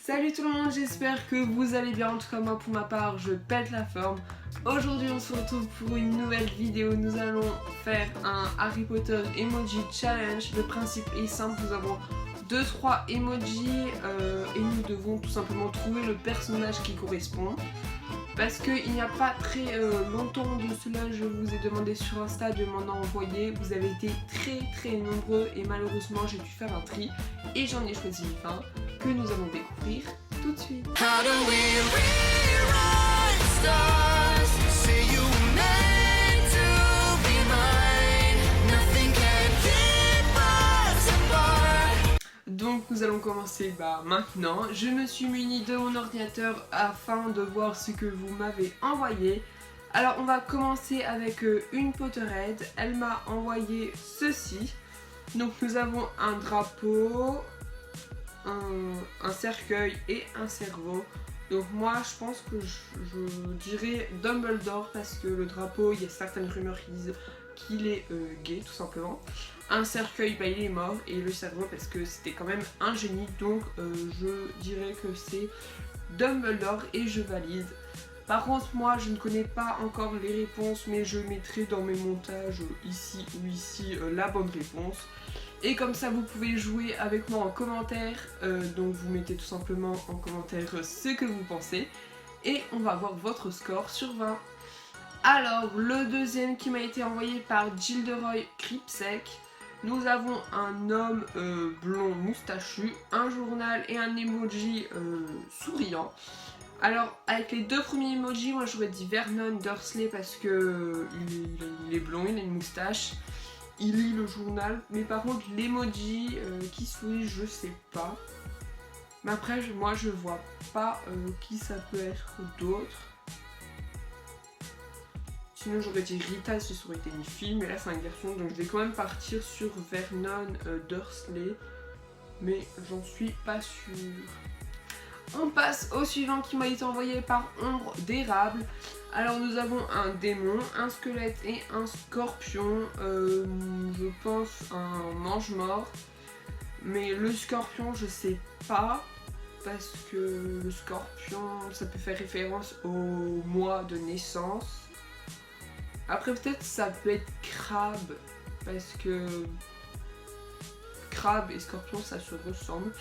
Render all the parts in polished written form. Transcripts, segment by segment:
Salut tout le monde, j'espère que vous allez bien. En tout cas moi pour ma part je pète la forme. Aujourd'hui on se retrouve pour une nouvelle vidéo. Nous allons faire un Harry Potter Emoji Challenge. Le principe est simple, nous avons 2-3 emojis et nous devons tout simplement trouver le personnage qui correspond. Parce qu'il n'y a pas très longtemps de cela, je vous ai demandé sur Insta de m'en envoyer. Vous avez été très nombreux et malheureusement j'ai dû faire un tri. Et j'en ai choisi 20 que nous allons découvrir tout de suite. Donc nous allons commencer maintenant. Je me suis munie de mon ordinateur afin de voir ce que vous m'avez envoyé. Alors on va commencer avec une Potterhead. Elle m'a envoyé ceci. Donc nous avons un drapeau, un cercueil et un cerveau. Donc moi je pense que je dirais Dumbledore parce que le drapeau, il y a certaines rumeurs qui disent qu'il est gay tout simplement. Un cercueil, il est mort, et le cerveau parce que c'était quand même un génie, donc je dirais que c'est Dumbledore et je valide. Par contre moi je ne connais pas encore les réponses, mais je mettrai dans mes montages ici ou ici la bonne réponse. Et comme ça vous pouvez jouer avec moi en commentaire, donc vous mettez tout simplement en commentaire ce que vous pensez et on va voir votre score sur 20. Alors le deuxième qui m'a été envoyé par Gilderoy Cripsec. Nous avons un homme blond moustachu, un journal et un emoji souriant. Alors avec les deux premiers emojis, moi j'aurais dit Vernon Dursley parce que il est blond, il a une moustache. Il lit le journal, mais par contre l'emoji qui sourit, je sais pas. Mais après moi je vois pas qui ça peut être d'autre. Sinon j'aurais dit Rita si ça aurait été une fille, mais là c'est un garçon, donc je vais quand même partir sur Vernon Dursley, mais j'en suis pas sûre. On passe au suivant qui m'a été envoyé par Ombre d'érable. Alors nous avons un démon, un squelette et un scorpion, je pense un mange-mort, mais le scorpion je sais pas, parce que le scorpion ça peut faire référence au mois de naissance. Après peut-être ça peut être crabe, parce que crabe et scorpion ça se ressemble,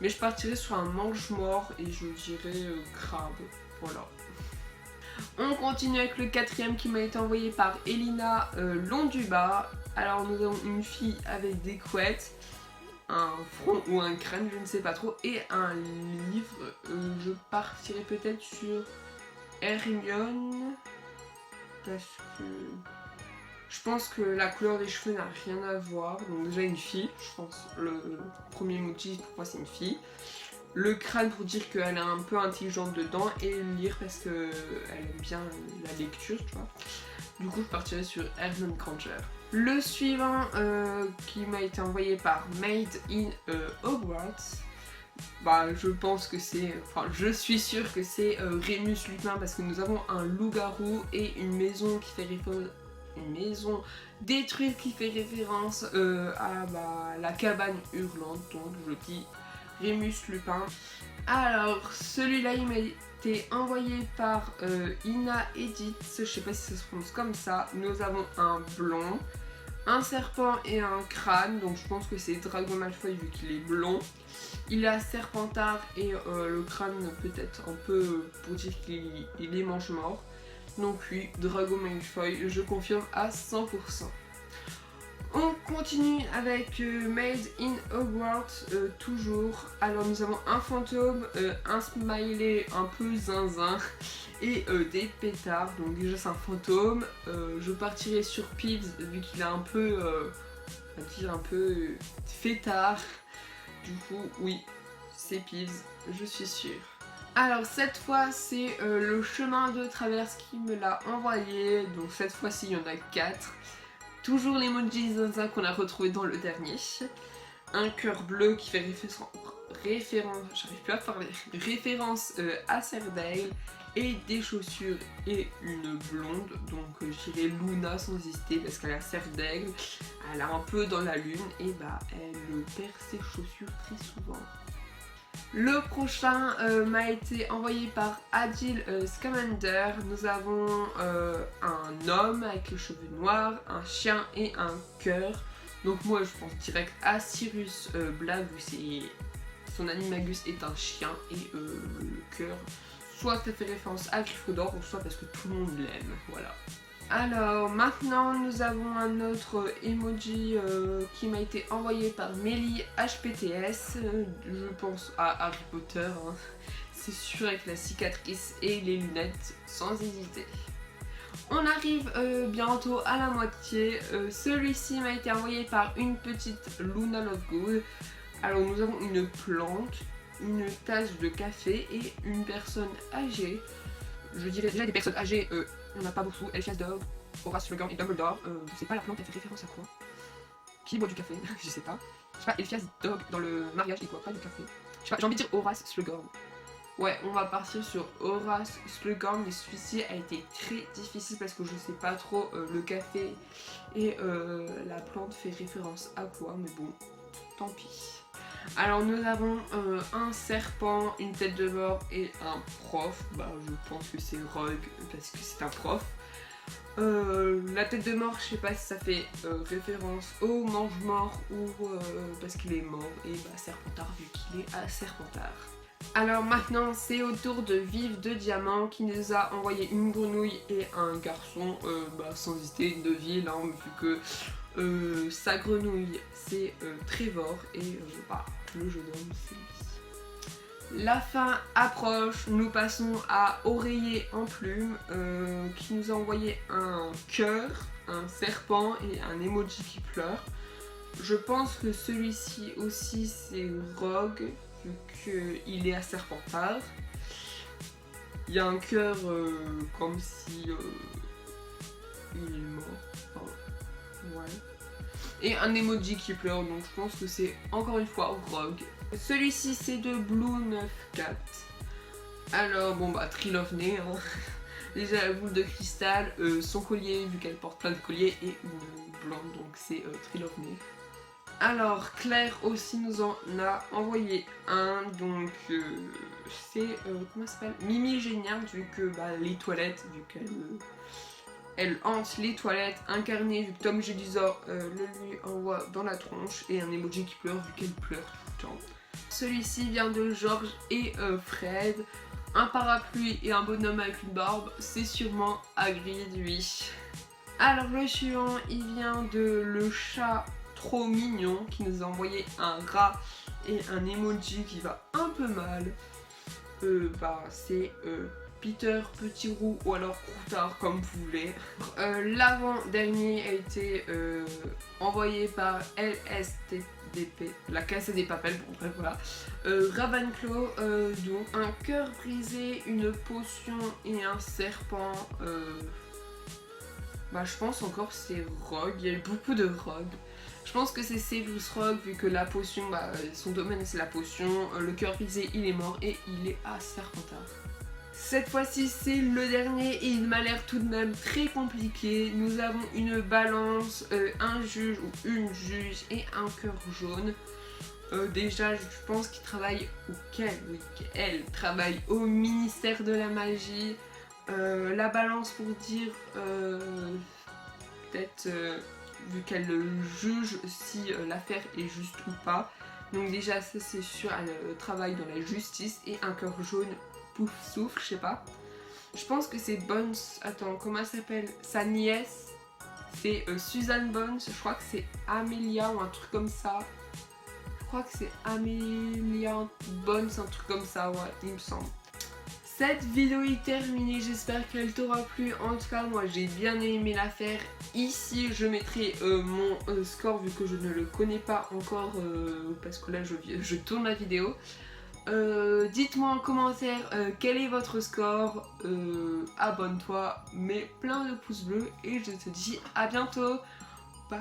mais je partirais sur un mange-mort et je dirais crabe, voilà. On continue avec le quatrième qui m'a été envoyé par Elina Londuba. Alors nous avons une fille avec des couettes, un front ou un crâne, je ne sais pas trop, et un livre. Je partirais peut-être sur Hermione, parce que je pense que la couleur des cheveux n'a rien à voir. Donc déjà une fille, je pense, le premier emoji pour moi c'est une fille. Le crâne pour dire qu'elle est un peu intelligente dedans, et lire parce qu'elle aime bien la lecture, tu vois. Du coup je partirai sur Hermione Granger. Le suivant qui m'a été envoyé par Made in Hogwarts. Je pense que c'est, je suis sûre que c'est Remus Lupin parce que nous avons un loup-garou et une maison qui fait référence, une maison détruite qui fait référence à la cabane hurlante, donc je dis Remus Lupin. Alors celui-là il m'a été envoyé par Ina Edith, je sais pas si ça se prononce comme ça. Nous avons un blond, un serpent et un crâne, donc je pense que c'est Drago Malfoy vu qu'il est blond. Il a Serpentard et le crâne peut-être un peu pour dire qu'il est mange-mort. Donc oui, Drago Malfoy, je confirme à 100%. On continue avec Made in Hogwarts, toujours. Alors nous avons un fantôme, un smiley un peu zinzin et des pétards. Donc déjà c'est un fantôme. Je partirai sur Peeves vu qu'il a un peu, on va dire un peu fêtard. Du coup oui, c'est Peeves, je suis sûre. Alors cette fois c'est le chemin de traverse qui me l'a envoyé. Donc cette fois-ci il y en a 4. Toujours l'emoji zinzin qu'on a retrouvé dans le dernier. Un cœur bleu qui fait référence à Cerdale. Et des chaussures et une blonde. Donc je dirais Luna sans hésiter parce qu'elle a Cerdale. Elle est un peu dans la lune et elle perd ses chaussures très souvent. Le prochain m'a été envoyé par Adil Scamander. Nous avons un homme avec les cheveux noirs, un chien et un cœur. Donc moi je pense direct à Sirius Black vu que son animagus est un chien et le cœur. Soit ça fait référence à Gryffondor ou soit parce que tout le monde l'aime. Voilà. Alors maintenant nous avons un autre emoji qui m'a été envoyé par Melly HPTS, je pense à Harry Potter, hein. C'est sûr, avec la cicatrice et les lunettes sans hésiter. On arrive bientôt à la moitié, celui-ci m'a été envoyé par une petite Luna Lovegood. Alors nous avons une plante, une tasse de café et une personne âgée. Je dirais déjà des personnes âgées, on n'a pas beaucoup. Elphias Dog, Horace Slughorn et Dumbledore. Je sais pas la plante, elle fait référence à quoi. Qui boit du café? Je sais pas. Je sais pas, Elphias Dog dans le mariage, il boit pas du café. Je sais pas, j'ai envie de dire Horace Slughorn. Ouais, on va partir sur Horace Slughorn, mais celui-ci a été très difficile parce que je sais pas trop le café et la plante fait référence à quoi, mais bon, tant pis. Alors nous avons un serpent, une tête de mort et un prof. Bah je pense que c'est Rogue parce que c'est un prof. La tête de mort, je sais pas si ça fait référence au mange-mort ou parce qu'il est mort. Et bah Serpentard vu qu'il est à Serpentard. Alors maintenant c'est au tour de Vive de Diamant qui nous a envoyé une grenouille et un garçon. Bah sans hésiter une deville hein, vu que sa grenouille c'est Trevor et bah, le jeune homme c'est lui. La fin approche, nous passons à Oreiller en plume qui nous a envoyé un cœur, un serpent et un emoji qui pleure. Je pense que celui-ci aussi c'est Rogue vu qu'il est à Serpentard. Il y a un cœur comme si il est mort. Enfin, ouais. Et un emoji qui pleure, donc je pense que c'est encore une fois Rogue. Celui-ci c'est de Blue 94. Alors bon bah Trilovné, hein. Déjà la boule de cristal, son collier vu qu'elle porte plein de colliers et une blonde, donc c'est Trilovné. Alors Claire aussi nous en a envoyé un, donc c'est comment ça s'appelle, Mimi Génial vu que bah, les toilettes, vu qu'elle elle hante les toilettes, incarnée vu que Tom Jedusor le lui envoie dans la tronche et un emoji qui pleure vu qu'elle pleure tout le temps. Celui-ci vient de George et Fred. Un parapluie et un bonhomme avec une barbe, c'est sûrement Hagrid, oui. Alors le suivant, il vient de le chat trop mignon qui nous a envoyé un rat et un emoji qui va un peu mal. Bah c'est Peter Petit Roux ou alors Croutard comme vous voulez. L'avant-dernier a été envoyé par LSTDP, la casse des papels, bon bref voilà. Ravenclaw, donc un cœur brisé, une potion et un serpent. Bah je pense encore c'est Rogue, il y a eu beaucoup de Rogue. Je pense que c'est Severus Rogue vu que la potion, bah, son domaine c'est la potion, le cœur brisé il est mort et il est à Serpentard. Cette fois-ci c'est le dernier et il m'a l'air tout de même très compliqué. Nous avons une balance, un juge ou une juge et un cœur jaune. Déjà je pense qu'il travaille elle travaille au ministère de la magie. La balance pour dire peut-être vu qu'elle juge si l'affaire est juste ou pas. Donc déjà ça c'est sûr, elle travaille dans la justice et un cœur jaune pouf souffle, je sais pas. Je pense que c'est Bones, attends comment elle s'appelle, sa nièce, c'est Suzanne Bones, je crois que c'est Amelia ou un truc comme ça. Je crois que c'est Amelia Bones, un truc comme ça, ouais, il me semble. Cette vidéo est terminée, j'espère qu'elle t'aura plu. En tout cas, moi j'ai bien aimé la faire. Ici, je mettrai mon score vu que je ne le connais pas encore parce que là je tourne la vidéo. Dites-moi en commentaire quel est votre score. Abonne-toi, mets plein de pouces bleus et je te dis à bientôt. Bye.